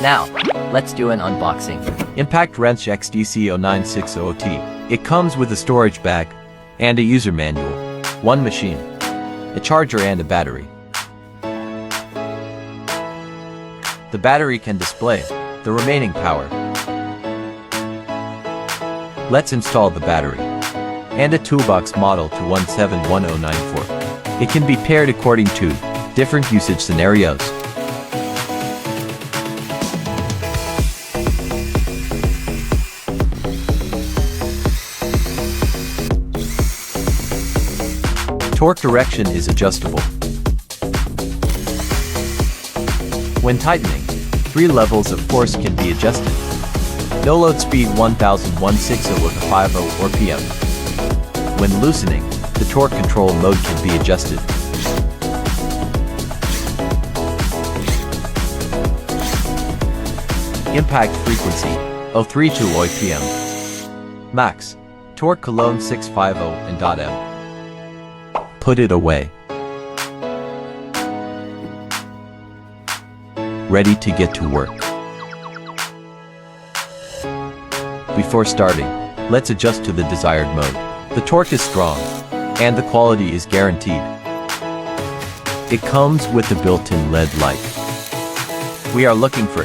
Now, let's do an unboxing. Impact Wrench XDC09-600T. It comes with a storage bag and a user manual, one machine, a charger and a battery. The battery can display the remaining power. Let's install the battery and a toolbox model to 171094. It can be paired according to different usage scenarios. Torque direction is adjustable. When tightening, 3 levels of force can be adjusted. No load speed 1016 with a 50 RPM. When loosening, the torque control mode can be adjusted. Impact frequency 032 RPM. Max torque colon 650 and .m. Put it away. Ready to get to work. Before starting, let's adjust to the desired mode. The torque is strong, and the quality is guaranteed. It comes with a built-in LED light. We are looking for